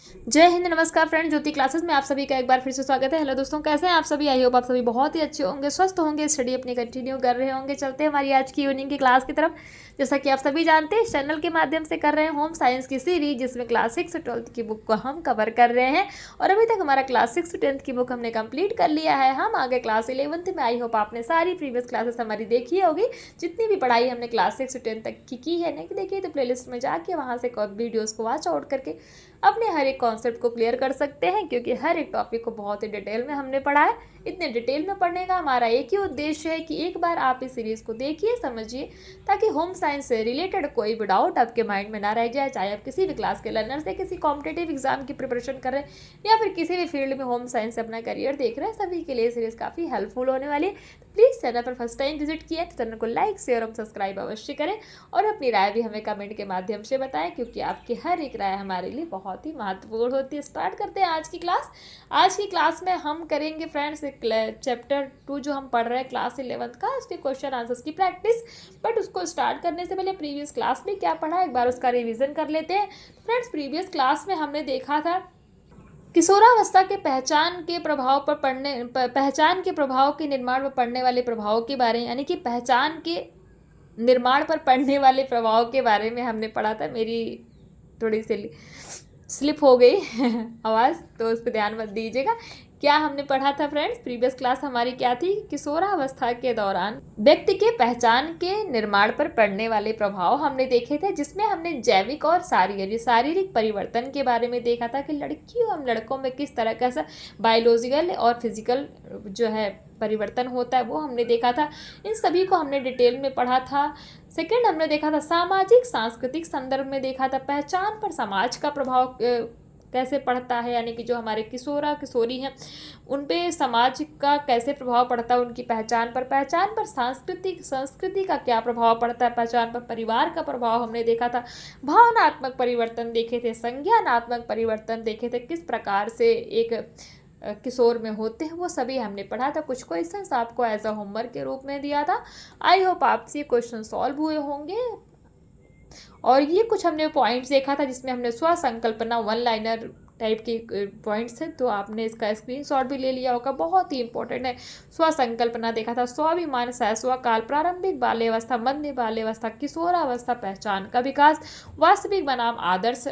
जय हिंद, नमस्कार फ्रेंड। ज्योति क्लासेस में आप सभी का एक बार फिर से स्वागत है। हेलो दोस्तों, कैसे हैं आप सभी? आई होप आप सभी बहुत ही अच्छे होंगे, स्वस्थ होंगे, स्टडी अपनी कंटिन्यू कर रहे होंगे। चलते हैं हमारी आज की इवनिंग की क्लास की तरफ। जैसा कि आप सभी जानते हैं, इस चैनल के माध्यम से कर रहे हैं होम साइंस की सीरीज, जिसमें क्लास 6 से 12th की बुक को हम कवर कर रहे हैं। और अभी तक हमारा क्लास 6 से 10th की बुक हमने कंप्लीट कर लिया है। हम आगे क्लास 11th में। आई होप आपने सारी प्रीवियस क्लासेस हमारी देखी होगी। जितनी भी पढ़ाई हमने क्लास 6 से 10 तक की है, नहीं देखी तो प्लेलिस्ट में जाके वहाँ से वीडियोज़ को वॉच आउट करके अपने हर एक कॉन्सेप्ट को क्लियर कर सकते हैं, क्योंकि हर एक टॉपिक को बहुत ही डिटेल में हमने पढ़ा है। इतने डिटेल में पढ़ने का हमारा एक ही उद्देश्य है कि एक बार आप इस सीरीज़ को देखिए, समझिए, ताकि होम साइंस से रिलेटेड कोई भी डाउट आपके माइंड में ना रह जाए। चाहे आप किसी भी क्लास के लर्नर से किसी कॉम्पिटेटिव एग्जाम की प्रिपरेशन कर रहे हैं या फिर किसी भी फील्ड में होम साइंस से अपना करियर देख रहे हैं, सभी के लिए सीरीज़ काफ़ी हेल्पफुल होने वाली है। तो प्लीज़ चैनल पर फर्स्ट टाइम विजिट किया तो चैनल को लाइक, शेयर और सब्सक्राइब अवश्य करें, और अपनी राय भी हमें कमेंट के माध्यम से बताएं, क्योंकि आपकी हर एक राय हमारे लिए बहुत ही महत्वपूर्ण होती है। स्टार्ट करते हैं आज की क्लास। आज की क्लास में हम करेंगे फ्रेंड्स चैप्टर 2 जो हम पढ़ रहे हैं क्लास 11th का, उसके क्वेश्चन आंसर्स की प्रैक्टिस। बट उसको स्टार्ट करने से पहले प्रीवियस क्लास में क्या पढ़ा एक बार उसका रिवीजन कर लेते हैं। फ्रेंड्स, प्रीवियस क्लास में हमने देखा था किशोरावस्था के पहचान के प्रभाव पर पहचान के प्रभाव के निर्माण पर पड़ने वाले प्रभाव के बारे, यानी कि पहचान के निर्माण पर पड़ने वाले प्रभाव के बारे में हमने पढ़ा था। मेरी थोड़ी सी स्लिप हो गई आवाज़, तो उस पर ध्यान मत दीजिएगा। क्या हमने पढ़ा था फ्रेंड्स? प्रीवियस क्लास हमारी क्या थी? किशोरावस्था के दौरान व्यक्ति के पहचान के निर्माण पर पड़ने वाले प्रभाव हमने देखे थे, जिसमें हमने जैविक और शारीरिक परिवर्तन के बारे में देखा था कि लड़कियों और लड़कों में किस तरह का बायोलॉजिकल और फिजिकल जो है परिवर्तन होता है, वो हमने देखा था। इन सभी को हमने डिटेल में पढ़ा था। सेकेंड, हमने देखा था सामाजिक सांस्कृतिक संदर्भ में देखा था पहचान पर समाज का प्रभाव कैसे पड़ता है, यानी कि जो हमारे किशोरी हैं उन पे समाज का कैसे प्रभाव पड़ता है उनकी पहचान पर संस्कृति का क्या प्रभाव पड़ता है पहचान पर, परिवार का प्रभाव हमने देखा था। भावनात्मक परिवर्तन देखे थे, संज्ञानात्मक परिवर्तन देखे थे, किस प्रकार से एक किशोर में होते हैं, वो सभी हमने पढ़ा था। कुछ क्वेश्चंस आपको एज अ होमवर्क के रूप में दिया था। आई होप आपसे क्वेश्चन सॉल्व हुए होंगे। और ये कुछ हमने पॉइंट्स देखा था जिसमें हमने स्व संकल्पना वन लाइनर टाइप के पॉइंट्स हैं, तो आपने इसका स्क्रीनशॉट भी ले लिया होगा, बहुत ही इंपॉर्टेंट है। स्व संकल्पना देखा था, स्वाभिमान, शैशव काल, प्रारंभिक बाल्यावस्था, मध्य बाल्यावस्था, किशोरावस्था, पहचान का विकास, वास्तविक बनाम आदर्श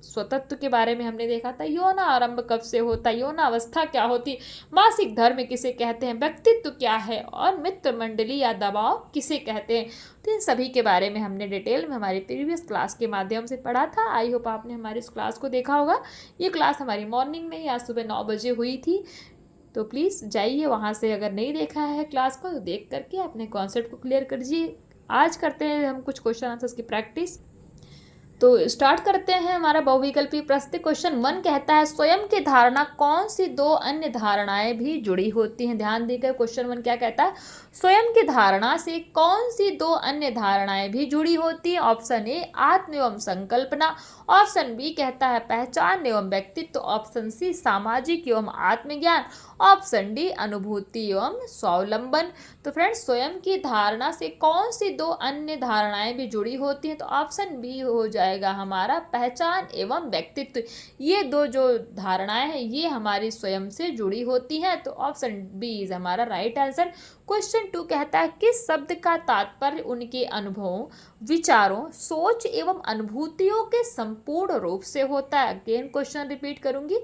स्वतत्व के बारे में हमने देखा था। यौन आरंभ कब से होता है, यौन अवस्था क्या होती, मासिक धर्म किसे कहते हैं, व्यक्तित्व क्या है, और मित्र मंडली या दबाव किसे कहते हैं। तो इन सभी के बारे में हमने डिटेल में हमारी प्रीवियस क्लास के माध्यम से पढ़ा था। आई होप आपने हमारी इस क्लास को देखा होगा। ये क्लास हमारी मॉर्निंग में या सुबह 9 बजे हुई थी, तो प्लीज़ जाइए वहाँ से, अगर नहीं देखा है क्लास को तो देख करके अपने कॉन्सेप्ट को क्लियर करिए। आज करते हैं हम कुछ क्वेश्चन आंसर्स की प्रैक्टिस। तो स्टार्ट करते हैं हमारा बहुविकल्पी प्रश्न। क्वेश्चन 1 कहता है स्वयं की धारणा कौन सी दो अन्य धारणाएं भी जुड़ी होती हैं। ध्यान देकर क्वेश्चन 1 क्या कहता है, स्वयं की धारणा से कौन सी दो अन्य धारणाएं भी जुड़ी होती हैं। ऑप्शन ए आत्म एवं संकल्पना, ऑप्शन बी कहता है पहचान एवं व्यक्तित्व, ऑप्शन सी सामाजिक एवं आत्मज्ञान, ऑप्शन डी अनुभूति एवं स्वावलंबन। तो फ्रेंड्स, स्वयं की धारणा से कौन सी दो अन्य धारणाएं भी जुड़ी होती हैं, तो ऑप्शन बी हो जाएगा हमारा पहचान एवं व्यक्तित्व। ये दो जो धारणाएं हैं ये हमारी स्वयं से जुड़ी होती हैं, तो ऑप्शन बी इज हमारा राइट आंसर। क्वेश्चन 2 कहता है किस शब्द का तात्पर्य उनके अनुभवों, विचारों, सोच एवं अनुभूतियों के संपूर्ण रूप से होता है। अगेन क्वेश्चन रिपीट करूंगी,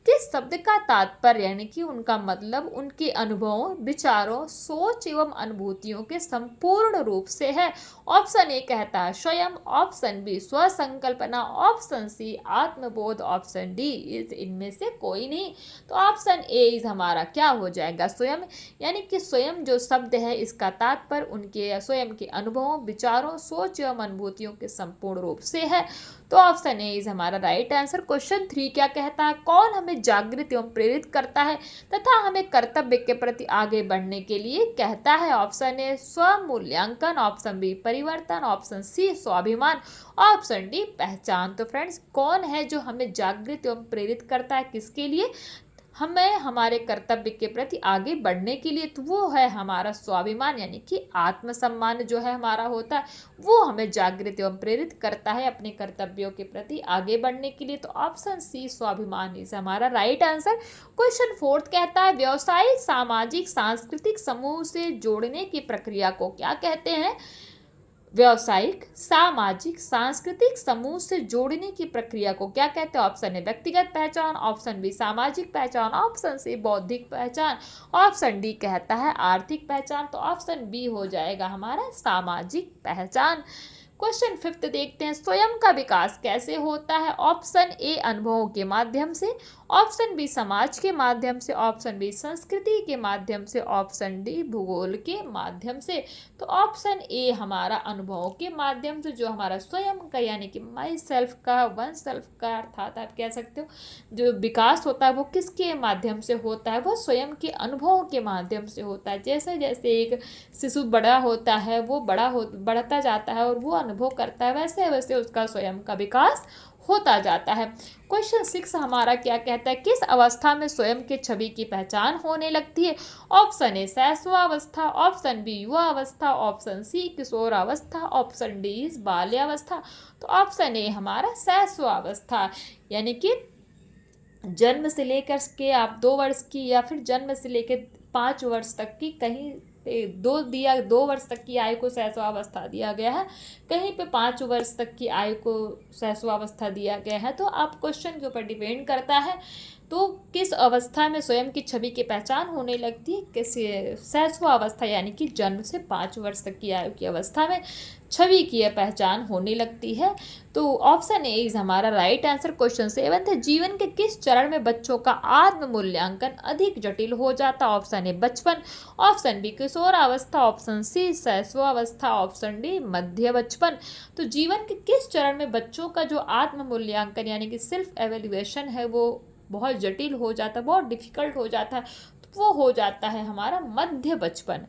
किस शब्द का तात्पर्य यानी कि उनका मतलब उनके अनुभवों, विचारों, सोच एवं अनुभूतियों के संपूर्ण रूप से है। ऑप्शन ए कहता है स्वयं, ऑप्शन बी स्व संकल्पना, option C Atmabodh, option D is इनमें से कोई नहीं। तो ऑप्शन ए इज हमारा क्या हो जाएगा, स्वयं। यानी कि स्वयं जो शब्द है इसका तात्पर्य उनके स्वयं के अनुभवों, विचारों, सोच एवं अनुभूतियों के संपूर्ण रूप से है। तो ऑप्शन ए इज हमारा राइट आंसर। क्वेश्चन 3 क्या कहता है, कौन हमें जागृत एवं प्रेरित करता है तथा हमें कर्तव्य के प्रति आगे बढ़ने के लिए कहता है। ऑप्शन ए स्वमूल्यांकन, ऑप्शन बी परिवर्तन, ऑप्शन सी स्वाभिमान, ऑप्शन डी पहचान। तो फ्रेंड्स, कौन है जो हमें जागृत एवं प्रेरित करता है, किसके लिए? हमें हमारे कर्तव्य के प्रति आगे बढ़ने के लिए, तो वो है हमारा स्वाभिमान यानी कि आत्मसम्मान जो है हमारा होता है, वो हमें जागृत एवं प्रेरित करता है अपने कर्तव्यों के प्रति आगे बढ़ने के लिए। तो ऑप्शन सी स्वाभिमान इज हमारा राइट आंसर। क्वेश्चन 4 कहता है व्यवसायिक सामाजिक सांस्कृतिक समूह से जोड़ने की प्रक्रिया को क्या कहते हैं। व्यवसायिक सामाजिक सांस्कृतिक समूह से जोड़ने की प्रक्रिया को क्या कहते हैं। ऑप्शन ए व्यक्तिगत पहचान, ऑप्शन बी सामाजिक पहचान, ऑप्शन सी बौद्धिक पहचान, ऑप्शन डी कहता है आर्थिक पहचान। तो ऑप्शन बी हो जाएगा हमारा सामाजिक पहचान। क्वेश्चन 5 देखते हैं स्वयं का विकास कैसे होता है। ऑप्शन ए अनुभवों के माध्यम से, ऑप्शन बी समाज के माध्यम से, ऑप्शन बी संस्कृति के माध्यम से, ऑप्शन डी भूगोल के माध्यम से। तो ऑप्शन ए हमारा अनुभवों के माध्यम से, जो हमारा स्वयं का यानी कि माई सेल्फ का वन सेल्फ का अर्थात आप कह सकते हो जो विकास होता है वो किसके माध्यम से होता है, वो स्वयं के अनुभवों के माध्यम से होता है। जैसे जैसे एक शिशु बड़ा होता है वो बढ़ता जाता है और वो अनुभव करता है, वैसे वैसे उसका स्वयं का विकास होता जाता है। क्वेश्चन 6 हमारा क्या कहता है किस अवस्था में स्वयं के छवि की पहचान होने लगती है। ऑप्शन ए शैशवावस्था, ऑप्शन बी युवावस्था, ऑप्शन सी किशोरावस्था, ऑप्शन डी बाल्यावस्था। तो ऑप्शन ए हमारा शैशवावस्था यानी कि जन्म से लेकर के आप 2 वर्ष की या फिर जन्म से लेकर 5 वर्ष तक की, कहीं पे 2 वर्ष तक की आयु को शैशवावस्था दिया गया है, कहीं पे 5 वर्ष तक की आयु को शैशवावस्था दिया गया है। तो आप क्वेश्चन के ऊपर डिपेंड करता है तो किस अवस्था में स्वयं की छवि की पहचान होने लगती है। किस शैशवावस्था यानी कि जन्म से 5 वर्ष तक की आयु की अवस्था में छवि की यह पहचान होने लगती है। तो ऑप्शन ए इज हमारा राइट आंसर। क्वेश्चन 7 है जीवन के किस चरण में बच्चों का आत्म मूल्यांकन अधिक जटिल हो जाता। ऑप्शन ए बचपन, ऑप्शन बी किशोरावस्था, ऑप्शन सी शैशवावस्था, ऑप्शन डी मध्य बचपन। तो जीवन के किस चरण में बच्चों का जो आत्म मूल्यांकन यानी कि सेल्फ एवेल्युएशन है वो बहुत जटिल हो जाता है, बहुत डिफिकल्ट हो जाता है, तो वो हो जाता है हमारा मध्य बचपन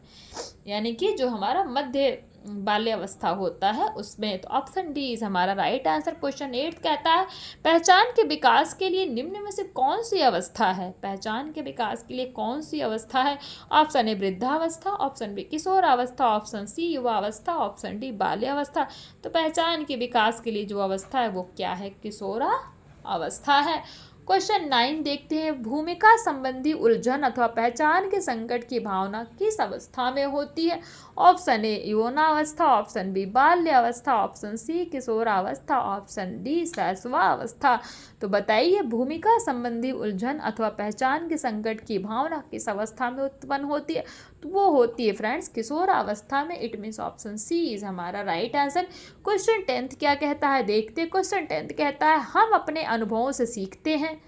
यानी कि जो हमारा मध्य बाल्यावस्था होता है उसमें। तो ऑप्शन डी इज हमारा राइट आंसर। क्वेश्चन 8 कहता है पहचान के विकास के लिए निम्न में से कौन सी अवस्था है। पहचान के विकास के लिए कौन सी अवस्था है। ऑप्शन ए वृद्धावस्था, ऑप्शन बी किशोरावस्था, ऑप्शन सी युवावस्था, ऑप्शन डी बाल्यावस्था। तो पहचान के विकास के लिए जो अवस्था है वो क्या है, किशोरावस्था है। क्वेश्चन 9 देखते हैं भूमिका संबंधी उलझन अथवा पहचान के संकट की भावना किस अवस्था में होती है। ऑप्शन ए यौनावस्था, ऑप्शन बी बाल्यावस्था, ऑप्शन सी किशोरावस्था, ऑप्शन डी शैशवावस्था। तो बताइए भूमिका संबंधी उलझन अथवा पहचान के संकट की भावना किस अवस्था में उत्पन्न होती है। तो वो होती है फ्रेंड्स किशोरावस्था में। It means option C is हमारा राइट आंसर। क्वेश्चन 10 क्या कहता है देखते। क्वेश्चन 10 कहता है हम अपने अनुभवों से सीखते हैं,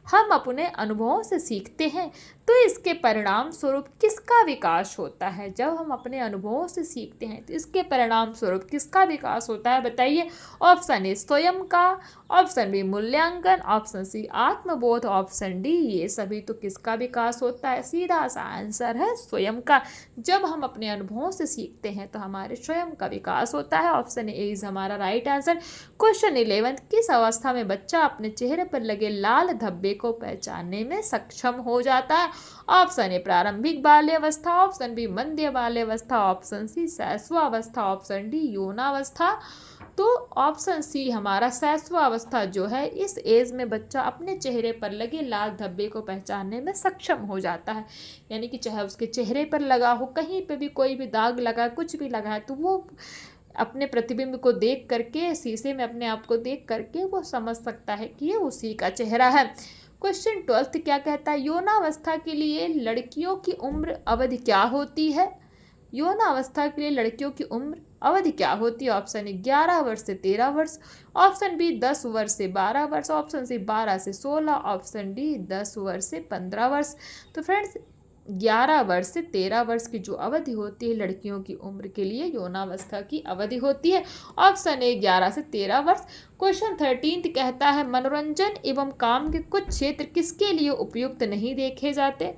हम अपने अनुभवों से सीखते हैं तो इसके परिणाम स्वरूप किसका विकास होता है। जब हम अपने अनुभवों से सीखते हैं तो इसके परिणाम स्वरूप किसका विकास होता है बताइए। ऑप्शन ए स्वयं का, ऑप्शन बी मूल्यांकन, ऑप्शन सी आत्मबोध, ऑप्शन डी ये सभी। तो किसका विकास होता है, सीधा सा आंसर है स्वयं का। जब हम अपने अनुभवों से सीखते हैं तो हमारे स्वयं का विकास होता है। ऑप्शन ए इज हमारा राइट आंसर। क्वेश्चन 11 किस अवस्था में बच्चा अपने चेहरे पर लगे लाल धब्बे को पहचानने में सक्षम हो जाता है। ऑप्शन ए प्रारंभिक बाल्यावस्था, ऑप्शन बी मध्य बाल्यावस्था, ऑप्शन सी शैशवावस्था, ऑप्शन डी यौनावस्था। तो ऑप्शन सी हमारा शैशवावस्था जो है इस एज में बच्चा अपने चेहरे पर लगे लाल धब्बे को पहचानने में सक्षम हो जाता है। यानी कि चाहे उसके चेहरे पर लगा हो, कहीं पे भी कोई भी दाग लगा, कुछ भी लगा है, तो वो अपने प्रतिबिंब को देख करके, शीशे में अपने आप को देख करके वो समझ सकता है कि ये उसी का चेहरा है। क्वेश्चन 12 क्या कहता है यौनावस्था के लिए लड़कियों की उम्र अवधि क्या होती है। यौनावस्था के लिए लड़कियों की उम्र अवधि क्या होती है। ऑप्शन ए 11 वर्ष से 13 वर्ष, ऑप्शन बी 10 वर्ष से 12 वर्ष, ऑप्शन सी 12 से 16, ऑप्शन डी 10 वर्ष से 15 वर्ष। तो फ्रेंड्स 11 वर्ष से 13 वर्ष की जो अवधि होती है लड़कियों की उम्र के लिए यौनावस्था की अवधि होती है। ऑप्शन ए 11 से 13 वर्ष। क्वेश्चन 13 कहता है मनोरंजन एवं काम के कुछ क्षेत्र किसके लिए उपयुक्त नहीं देखे जाते।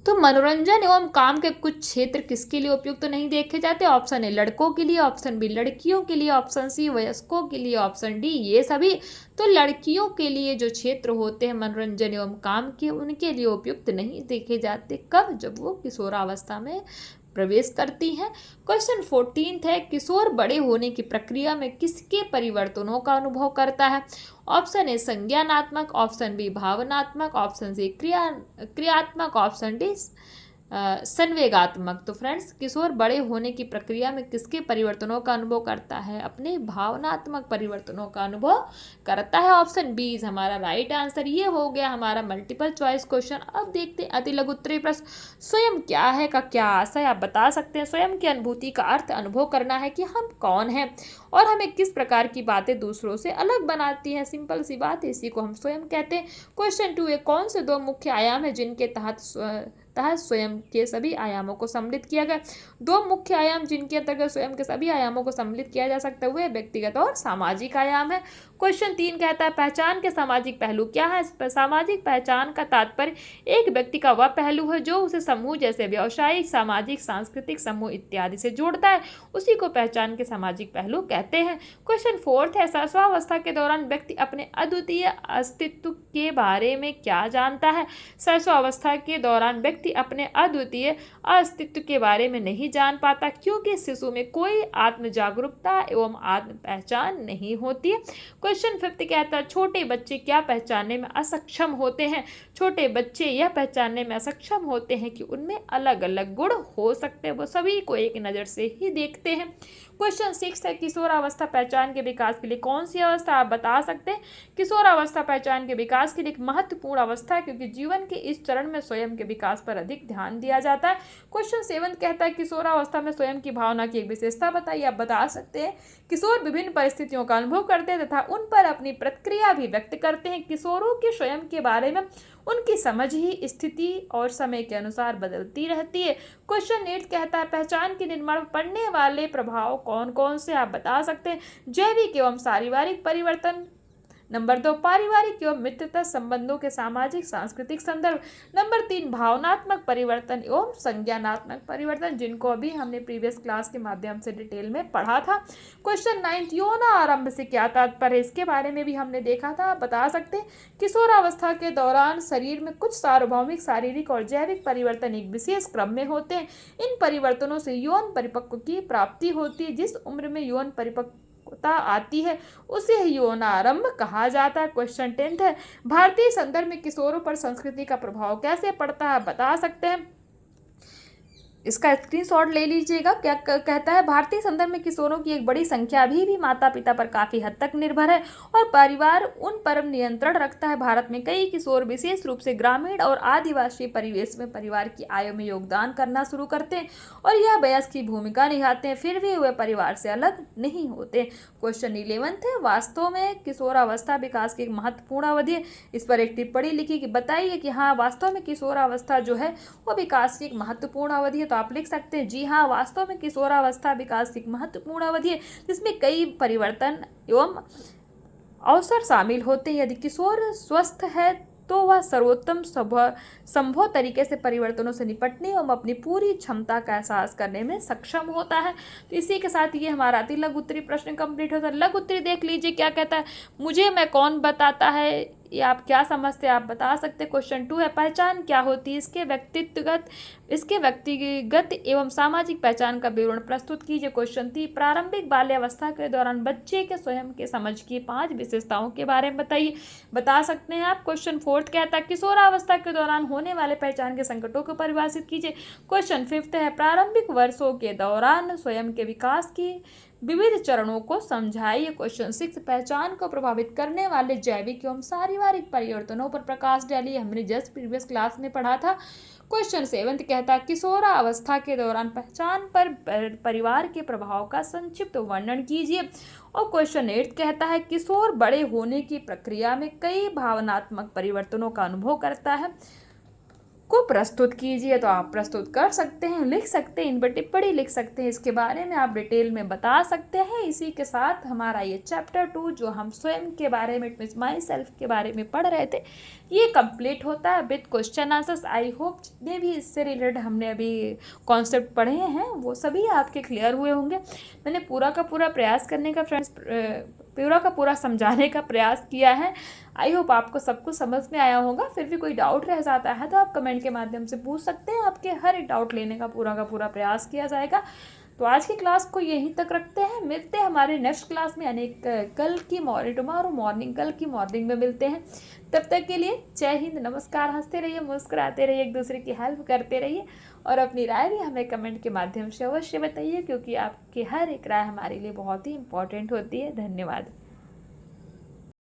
तो मनोरंजन एवं काम के कुछ क्षेत्र किसके लिए उपयुक्त नहीं देखे जाते? ऑप्शन ए लड़कों के लिए, ऑप्शन बी लड़कियों के लिए, ऑप्शन सी वयस्कों के लिए, ऑप्शन डी ये सभी। तो लड़कियों के लिए जो क्षेत्र होते हैं मनोरंजन एवं काम के, उनके लिए उपयुक्त नहीं देखे जाते। कब? जब वो किशोरावस्था में प्रवेश करती हैं। क्वेश्चन 14 है, किशोर बड़े होने की प्रक्रिया में किसके परिवर्तनों का अनुभव करता है? ऑप्शन ए संज्ञानात्मक, ऑप्शन बी भावनात्मक, ऑप्शन सी क्रियात्मक, ऑप्शन डी संवेगात्मक। तो फ्रेंड्स, किशोर बड़े होने की प्रक्रिया में किसके परिवर्तनों का अनुभव करता है? अपने भावनात्मक परिवर्तनों का अनुभव करता है। ऑप्शन बी इज हमारा राइट आंसर। ये हो गया हमारा मल्टीपल चॉइस क्वेश्चन। अब देखते हैं अति लघु उत्तरीय प्रश्न। स्वयं क्या है का क्या आशय? आप बता सकते हैं। स्वयं की अनुभूति का अर्थ अनुभव करना है कि हम कौन हैं और हमें किस प्रकार की बातें दूसरों से अलग बनाती हैं। सिंपल सी बात है, इसी को हम स्वयं कहते हैं। क्वेश्चन 2 है, कौन से दो मुख्य आयाम है जिनके तहत स्वयं के सभी आयामों को सम्मिलित किया गया? दो मुख्य आयाम जिनके अंतर्गत स्वयं के सभी आयामों को सम्मिलित किया जा सकता है, वे व्यक्तिगत और सामाजिक आयाम है। क्वेश्चन 3 कहता है, पहचान के सामाजिक पहलू क्या है? सामाजिक पहचान का तात्पर्य एक व्यक्ति का वह पहलू है जो उसे समूह जैसे व्यवसायिक, सामाजिक, सांस्कृतिक समूह इत्यादि से जोड़ता है, उसी को पहचान के सामाजिक पहलू कहते हैं। क्वेश्चन 4 है, शैशवावस्था के दौरान व्यक्ति अपने अद्वितीय अस्तित्व के बारे में क्या जानता है? शैशवावस्था के दौरान व्यक्ति अपने अद्वितीय अस्तित्व के बारे में नहीं जान पाता, क्योंकि शिशु में कोई आत्म जागरूकता एवं आत्म पहचान नहीं होती है। क्वेश्चन 5 कहता है, छोटे बच्चे क्या पहचानने में असक्षम होते हैं? छोटे बच्चे यह पहचानने में असक्षम होते हैं कि उनमें अलग अलग गुण हो सकते हैं, वो सभी को एक नज़र से ही देखते हैं। क्वेश्चन 6 है, किशोरावस्था पहचान के विकास के लिए कौन सी अवस्था? आप बता सकते हैं। किशोरावस्था पहचान के विकास के लिए एक महत्वपूर्ण अवस्था है, क्योंकि जीवन के इस चरण में स्वयं के विकास पर अधिक ध्यान दिया जाता है। क्वेश्चन 7 कहता है, किशोरावस्था में स्वयं की भावना की एक विशेषता बताइए। आप बता सकते हैं। किशोर विभिन्न परिस्थितियों का अनुभव करते हैं तथा उन पर अपनी प्रतिक्रिया भी व्यक्त करते हैं। किशोरों के स्वयं के बारे में उनकी समझ ही स्थिति और समय के अनुसार बदलती रहती है। क्वेश्चन 8 कहता है, पहचान के निर्माण में पड़ने वाले प्रभाव कौन कौन से? आप बता सकते हैं। जैविक एवं पारिवारिक परिवर्तन। नंबर 2, पारिवारिक एवं मित्रता संबंधों के सामाजिक सांस्कृतिक संदर्भ। नंबर 3, भावनात्मक परिवर्तन एवं संज्ञानात्मक परिवर्तन, जिनको अभी हमने प्रीवियस क्लास के माध्यम से डिटेल में पढ़ा था। क्वेश्चन 9, यौन आरंभ से क्या तात्पर्य? इसके बारे में भी हमने देखा था। आप बता सकते हैं। किशोरावस्था के दौरान शरीर में कुछ सार्वभौमिक शारीरिक और जैविक परिवर्तन एक विशेष क्रम में होते हैं। इन परिवर्तनों से यौन परिपक्व की प्राप्ति होती है। जिस उम्र में यौन परिपक्वता आती है उसे यौनारंभ कहा जाता है। क्वेश्चन 10 है, भारतीय संदर्भ में किशोरों पर संस्कृति का प्रभाव कैसे पड़ता है? बता सकते हैं। इसका स्क्रीनशॉट ले लीजिएगा। क्या कहता है, भारतीय संदर्भ में किशोरों की एक बड़ी संख्या अभी भी माता पिता पर काफ़ी हद तक निर्भर है और परिवार उन पर नियंत्रण रखता है। भारत में कई किशोर विशेष रूप से ग्रामीण और आदिवासी परिवेश में परिवार की आय में योगदान करना शुरू करते हैं और यह वयस्क की भूमिका निभाते हैं, फिर भी वे परिवार से अलग नहीं होते। क्वेश्चन 11 है, वास्तव में किशोरावस्था विकास की एक महत्वपूर्ण अवधि है। इस पर एक टिप्पणी लिखी कि बताइए कि हाँ, वास्तव में किशोरावस्था जो है वो विकास की एक महत्वपूर्ण अवधि है। तो आप लिख सकते हैं, जी हाँ, वास्तव में किशोरावस्था विकास की एक महत्वपूर्ण अवधि है जिसमें कई परिवर्तन एवं अवसर शामिल होते हैं। यदि किशोर स्वस्थ है तो वह सर्वोत्तम संभव तरीके से परिवर्तनों से निपटने एवं अपनी पूरी क्षमता का एहसास करने में सक्षम होता है। तो इसी के साथ ये हमारा अति लघु उत्तरीय प्रश्न कंप्लीट होता है। लघु उत्तरीय देख लीजिए क्या कहता है, मुझे मैं कौन बताता है, ये आप क्या समझते हैं? आप बता सकते हैं। क्वेश्चन 2 है, पहचान क्या होती है? इसके व्यक्तिगत एवं सामाजिक पहचान का विवरण प्रस्तुत कीजिए। क्वेश्चन 3, प्रारंभिक बाल्यावस्था के दौरान बच्चे के स्वयं के समझ की 5 विशेषताओं के बारे में बताइए। बता सकते हैं आप। क्वेश्चन 4 कहता है, किशोरावस्था के दौरान होने वाले पहचान के संकटों को परिभाषित कीजिए। क्वेश्चन 5 है, प्रारंभिक वर्षों के दौरान स्वयं के विकास की विविध चरणों को समझाइए। क्वेश्चन 6, पहचान को प्रभावित करने वाले जैविक एवं पारिवारिक परिवर्तनों पर प्रकाश डालिए। हमने जस्ट प्रीवियस क्लास में पढ़ा था। क्वेश्चन 7 कहता है, किशोरावस्था के दौरान पहचान पर परिवार के प्रभाव का संक्षिप्त वर्णन कीजिए। और क्वेश्चन 8 कहता है, किशोर बड़े होने की प्रक्रिया में कई भावनात्मक परिवर्तनों का अनुभव करता है। को प्रस्तुत कीजिए। तो आप प्रस्तुत कर सकते हैं, लिख सकते हैं, इन पर टिप्पणी लिख सकते हैं, इसके बारे में आप डिटेल में बता सकते हैं। इसी के साथ हमारा ये चैप्टर 2 जो हम स्वयं के बारे में, इट मीन्स माई सेल्फ के बारे में पढ़ रहे थे, ये कंप्लीट होता है with question answers. I hope जितने भी इससे रिलेटेड हमने अभी कॉन्सेप्ट पढ़े हैं वो सभी आपके क्लियर हुए होंगे। मैंने पूरा का पूरा प्रयास करने का फ्रेंड्स, पूरा का पूरा समझाने का प्रयास किया है। आई होप आपको सब कुछ समझ में आया होगा। फिर भी कोई डाउट रह जाता है तो आप कमेंट के माध्यम से पूछ सकते हैं, आपके हर एक डाउट लेने का पूरा प्रयास किया जाएगा। तो आज की क्लास को यहीं तक रखते हैं, मिलते हैं हमारे नेक्स्ट क्लास में, यानी कल की मॉर्निंग, टुमारो मॉर्निंग, कल की मॉर्निंग में मिलते हैं। तब तक के लिए जय हिंद, नमस्कार। हंसते रहिए, मुस्कुराते रहिए, एक दूसरे की हेल्प करते रहिए और अपनी राय भी हमें कमेंट के माध्यम से अवश्य बताइए, क्योंकि आपकी हर एक राय हमारे लिए बहुत ही इंपॉर्टेंट होती है। धन्यवाद।